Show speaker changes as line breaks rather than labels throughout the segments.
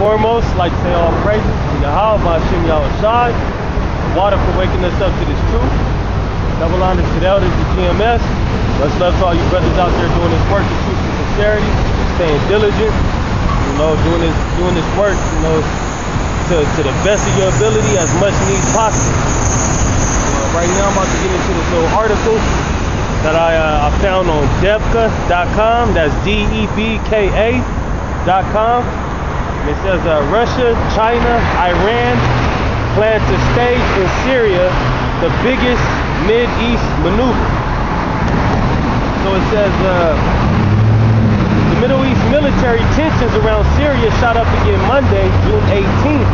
foremost, I'd like to say all praises to Yahweh, Ma'ashem Yahushai, water for waking us up to this truth. Double honors to the elders of GMS. Much love to all you brothers out there doing this work in truth and sincerity, staying diligent, doing this work, to the best of your ability, as much needs possible. Right now I'm about to get into this little article that I found on debka.com. That's DEBKA.com. And it says Russia, China, Iran plan to stage in Syria the biggest Mid-East maneuver. So it says the Middle East military tensions around Syria shot up again Monday, June 18th,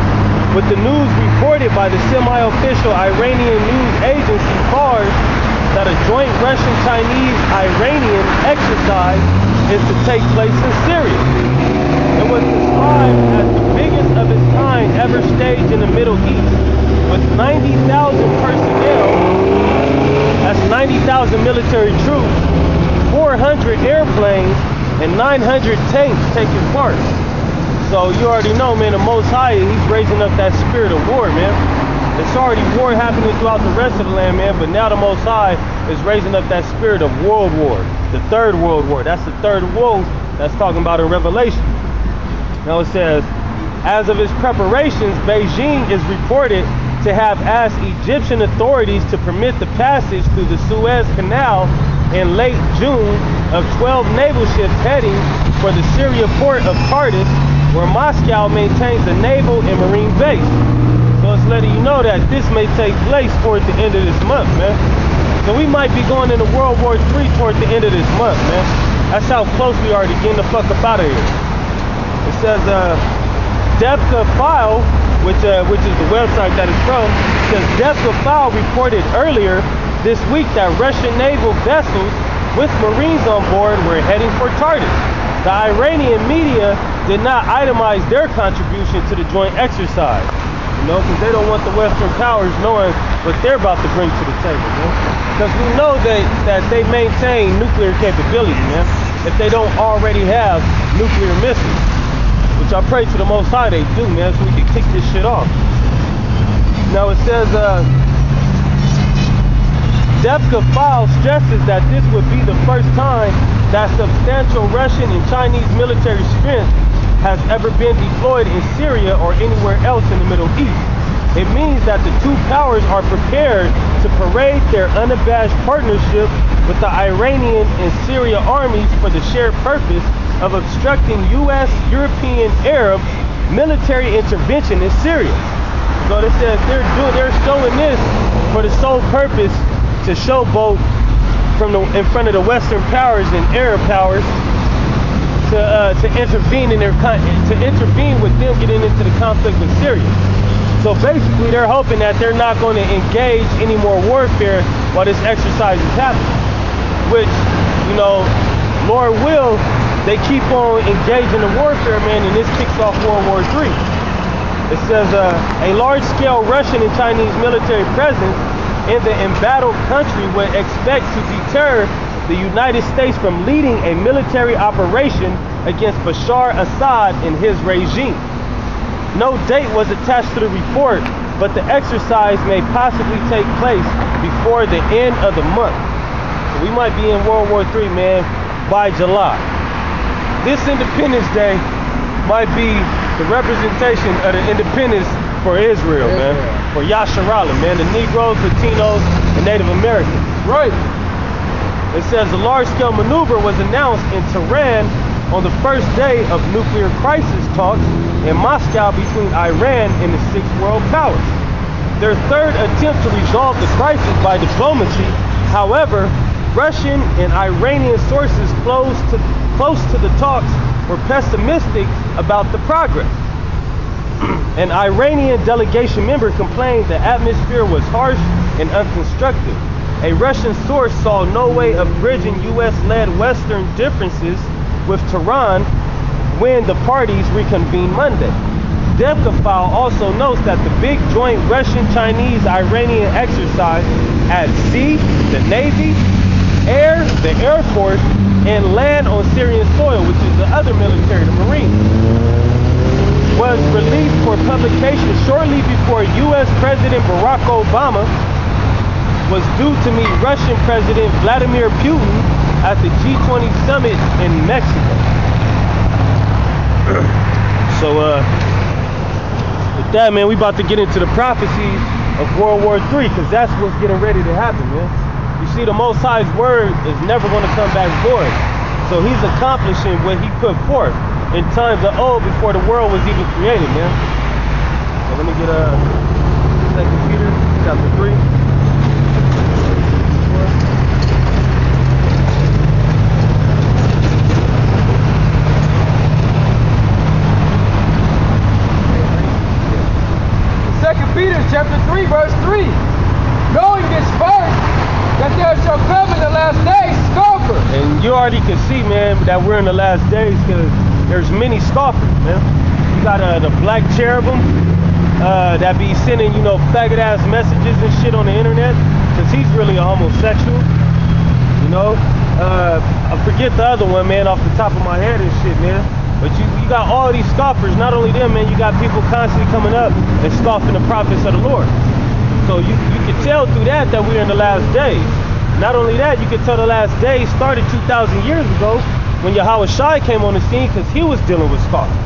with the news reported by the semi-official Iranian news agency Fars that a joint Russian-Chinese-Iranian exercise is to take place in Syria. It was described as the biggest of its kind ever staged in the Middle East, with 90,000 personnel, that's 90,000 military troops, 400 airplanes, and 900 tanks taking part. So you already know, man, the Most High, he's raising up that spirit of war, man. It's already war happening throughout the rest of the land, man, but now the Most High is raising up that spirit of world war, the third world war. That's the third world that's talking about in Revelation. Now it says, as of its preparations, Beijing is reported to have asked Egyptian authorities to permit the passage through the Suez Canal in late June of 12 naval ships heading for the Syria port of Tartus, where Moscow maintains a naval and marine base. So it's letting you know that this may take place toward the end of this month, man. So we might be going into World War III toward the end of this month, man. That's how close we are to getting the fuck up out of here. It says, Debka File, which is the website that it's from, says Debka File reported earlier this week that Russian naval vessels with Marines on board were heading for Tartus. The Iranian media did not itemize their contribution to the joint exercise, because they don't want the Western powers knowing what they're about to bring to the table, man. Because we know that they maintain nuclear capability, man, if they don't already have nuclear missiles. Which I pray to the Most High they do, man, so we can kick this shit off. Now it says, Debka File stresses that this would be the first time that substantial Russian and Chinese military strength has ever been deployed in Syria or anywhere else in the Middle East. It means that the two powers are prepared to parade their unabashed partnership with the Iranian and Syria armies for the shared purpose of obstructing U.S., European, Arab military intervention in Syria. So it says they're showing this for the sole purpose to showboat in front of the Western powers and Arab powers to intervene with them getting into the conflict with Syria. So basically, they're hoping that they're not going to engage any more warfare while this exercise is happening. Which, Lord will, they keep on engaging the warfare, man, and this kicks off World War III. It says a large-scale Russian and Chinese military presence in the embattled country would expect to deter the United States from leading a military operation against Bashar Assad and his regime. No date was attached to the report, but the exercise may possibly take place before the end of the month. So we might be in World War III, man, by July. This Independence Day might be the representation of the independence for Israel, man. For Yasharala, man. The Negroes, Latinos, and Native Americans. Right. It says the large-scale maneuver was announced in Tehran on the first day of nuclear crisis talks in Moscow between Iran and the six world powers. Their third attempt to resolve the crisis by diplomacy. However, Russian and Iranian sources close to the talks were pessimistic about the progress. An Iranian delegation member complained the atmosphere was harsh and unconstructive. A Russian source saw no way of bridging U.S.-led Western differences with Tehran when the parties reconvened Monday. Debka File also notes that the big joint Russian-Chinese-Iranian exercise at sea, the Navy, air, the Air Force, and land on Syrian soil, which is the other military, the Marines. was released for publication shortly before U.S. President Barack Obama was due to meet Russian President Vladimir Putin at the G20 summit in Mexico. So, with that, man, we about to get into the prophecies of World War III, because that's what's getting ready to happen, man. You see, the Most High's word is never going to come back void. So he's accomplishing what he put forth in times of old before the world was even created, man. So let me get 2 Peter chapter 3.
Peter chapter 3 verse 3, knowing this first, that there shall come in the last days scoffers.
And you already can see, man, that we're in the last days, because there's many scoffers, man. You got the black cherubim that be sending, you know, faggot ass messages and shit on the internet, because he's really a homosexual, you know. I forget the other one, man, off the top of my head and shit, man. But you got all these scoffers. Not only them, man, you got people constantly coming up and scoffing the prophets of the Lord. So you can tell through that we're in the last days. Not only that, you can tell the last days started 2,000 years ago when Yahweh Shai came on the scene, because he was dealing with scoffers.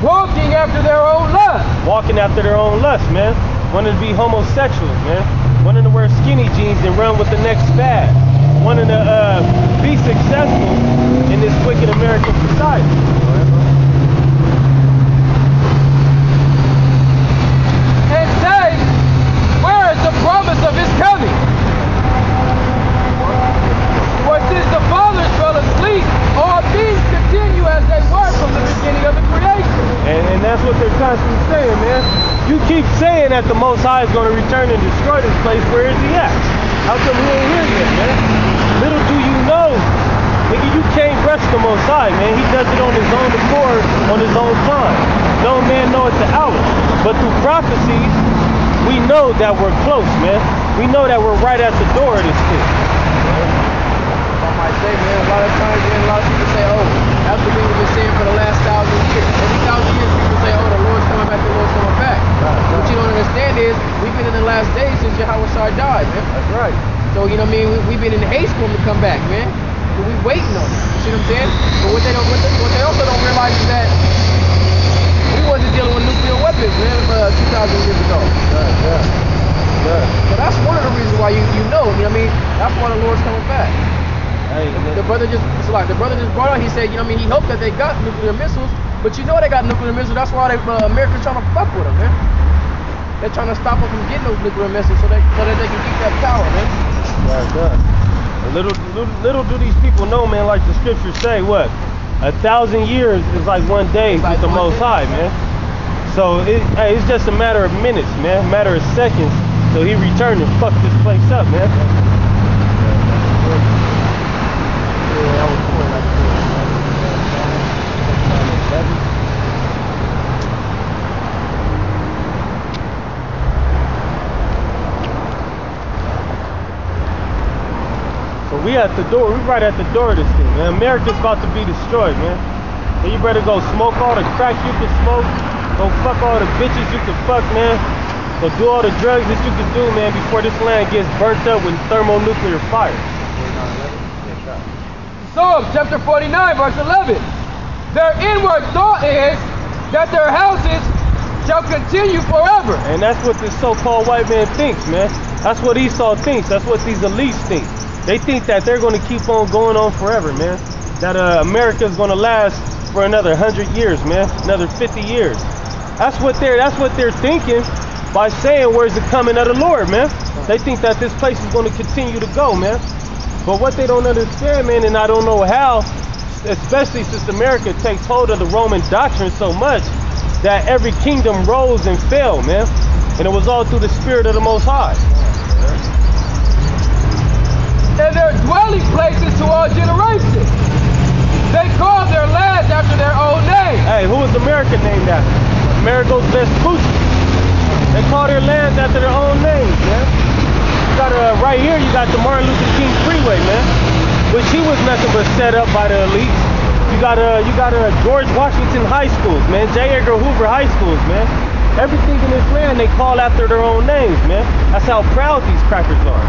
Walking after their own lust.
Walking after their own lust, man. Wanting to be homosexuals, man. Wanting to wear skinny jeans and run with the next fad. Wanting to be successful in this wicked American society.
And say, where is the promise of his coming? For since the fathers fell asleep, all things continue as they were from the beginning of the creation.
And that's what they're constantly saying, man. You keep saying that the Most High is going to return and destroy this place. Where is he at? How come he ain't here yet, man? Little do you know, nigga, you can't rush the Most High, man. He does it on his own accord, on his own time. No man knoweth the hour. But through prophecies, we know that we're close, man. We know that we're right at the door of this thing.
I might say, man, a lot of times, man, a lot of people say, oh, that's what we've been saying for the last 1,000 years. Every 1,000 years, people say, oh, the Lord's coming back, the Lord's coming back. What you don't understand is, we've been in the last days since Yahweh Shai died, man.
That's right.
So, you know what I mean? We've been in haste for him to come back, man. But we waiting on him. You see what I'm saying? But what they also don't realize is that we wasn't dealing with nuclear weapons, man, 2,000 years ago.
Yeah.
So that's one of the reasons why you know what I mean? That's why the Lord's coming back.
Hey,
the brother just brought out, he said, you know what I mean, he hoped that they got nuclear missiles, but you know they got nuclear missiles. That's why America's trying to fuck with them, man. They're trying to stop them from getting those nuclear missiles so that they can keep that power, man.
Little do these people know, man, like the scriptures say, what? 1,000 years is like one day with the Most High, man. So it's just a matter of minutes, man, a matter of seconds. So he returned and fucked this place up, man. So we at the door, we right at the door of this thing, man. America's about to be destroyed, man. So you better go smoke all the crack you can smoke, go fuck all the bitches you can fuck, man. Go do all the drugs that you can do, man, before this land gets burnt up with thermonuclear fire.
Psalm chapter 49, verse 11. Their inward thought is that their houses shall continue forever.
And that's what this so-called white man thinks, man. That's what Esau thinks. That's what these elites think. They think that they're going to keep on going on forever, man. That America's going to last for another 100 years, man. Another 50 years. That's what they're thinking by saying, where's the coming of the Lord, man? They think that this place is going to continue to go, man. But what they don't understand, man, and I don't know how, especially since America takes hold of the Roman doctrine so much, that every kingdom rose and fell, man. And it was all through the spirit of the Most High.
And their dwelling places to all generations. They call their lands after their own name.
Hey, who is America named after? Amerigo's Vespucci. They call their lands after their own names, man. You got right here, you got the Martin Luther King Freeway, man. Which he was nothing but set up by the elites. You got George Washington high schools, man. J. Edgar Hoover high schools, man. Everything in this land they call after their own names, man. That's how proud these crackers are.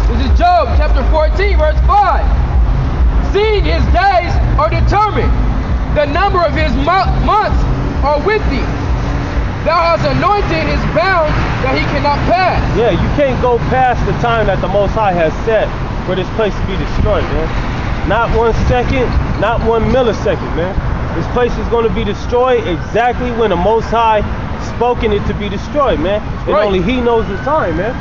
This is Job chapter 14, verse 5. Seeing his days are determined, the number of his months are with thee. Thou hast anointed his bounds that he cannot pass.
Yeah, you can't go past the time that the Most High has set for this place to be destroyed, man. Not 1 second, not 1 millisecond, man. This place is going to be destroyed exactly when the Most High spoken it to be destroyed, man. And
right.
Only he knows the time, man.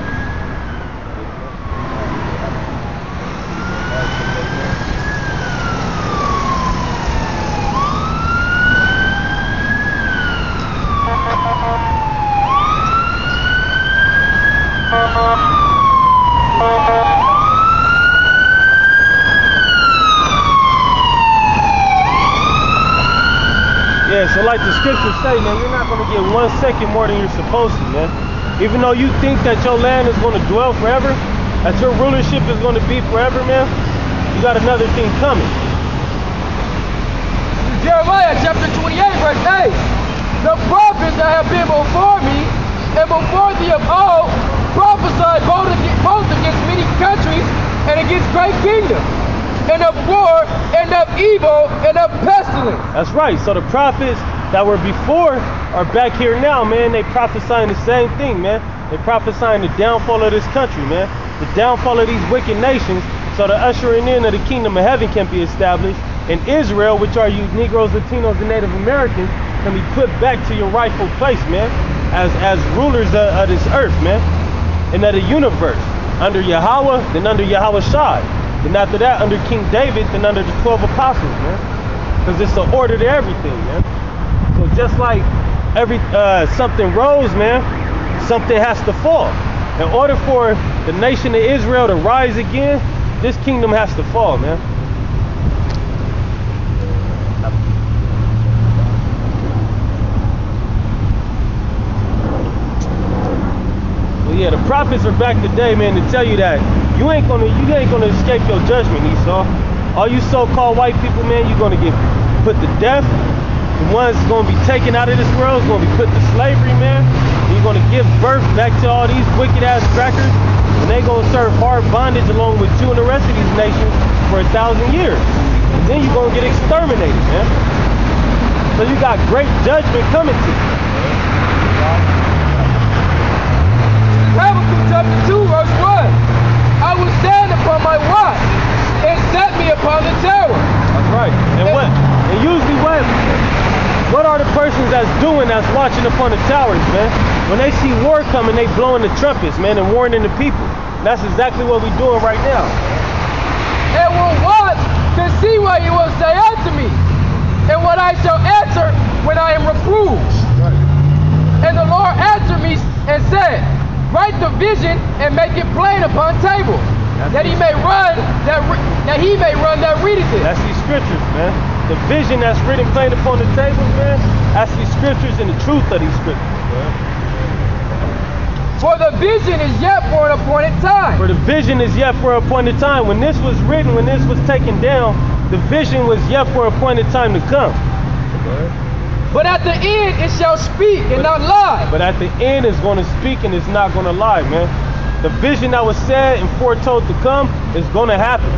Yeah, so like the scriptures say, man, you're not going to get 1 second more than you're supposed to, man. Even though you think that your land is going to dwell forever, that your rulership is going to be forever, man, you got another thing coming.
Jeremiah chapter 28, verse 8. The prophets that have been before me and before thee of old prophesied both against many countries and against great kingdoms, and of war, and of evil, and of pestilence.
That's right. So the prophets that were before are back here now, man. They prophesying the same thing, man. They prophesying the downfall of this country, man. The downfall of these wicked nations, so the ushering in of the kingdom of heaven can be established. And Israel, which are you Negroes, Latinos, and Native Americans, can be put back to your rightful place, man, as rulers of this earth, man, and of the universe. Under Yahweh, then under Yahweh Shai. Then after that, under King David, then under the 12 apostles, man. Because it's an order to everything, man. So just like something rose, man, something has to fall. In order for the nation of Israel to rise again, this kingdom has to fall, man. So yeah, the prophets are back today, man, to tell you that you ain't gonna escape your judgment, Esau. All you so-called white people, man, you're gonna get put to death. The ones gonna be taken out of this world is gonna be put to slavery, man. You're gonna give birth back to all these wicked ass crackers, and they gonna serve hard bondage along with you and the rest of these nations for 1,000 years. And then you're gonna get exterminated, man. So you got great judgment coming to you.
Habakkuk chapter 2, verse 1. I will stand upon my watch and set me upon the tower.
That's right. And usually what are the persons that's watching upon the towers, man? When they see war coming, they blowing the trumpets, man, and warning the people. That's exactly what we're doing right now.
And will watch to see what you will say unto me, and what I shall answer when I am reproved.
Right.
And the Lord answered me and said, write the vision and make it plain upon tables, that he may run that readeth it.
That's these scriptures, man. The vision that's written plain upon the tables, man, that's these scriptures and the truth of these scriptures, man.
For the vision is yet for an appointed time.
For the vision is yet for an appointed time. When this was written, when this was taken down, the vision was yet for an appointed time to come.
But at the end it shall speak and not lie.
But at the end it's going to speak and it's not going to lie, man. The vision that was said and foretold to come is going to happen.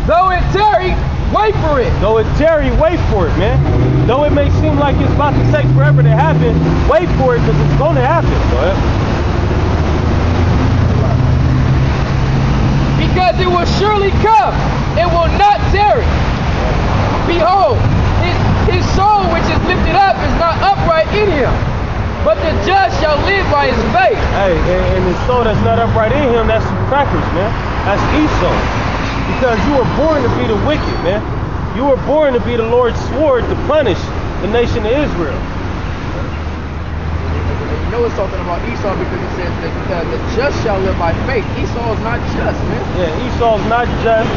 Though it tarry, wait for it.
Though it tarry, wait for it, man. Though it may seem like it's about to take forever to happen, wait for it because it's going to happen.
Because it will surely come. It will not tarry. Behold, his soul which is lifted up is not upright in him, but the just shall live by his faith.
Hey, and his soul that's not upright in him, that's crackers, man. That's Esau. Because you were born to be the wicked, man. You were born to be the Lord's sword to punish the nation of Israel.
You know it's talking about Esau because it says that the just shall live by faith. Esau is not just, man.
Yeah, Esau is not just.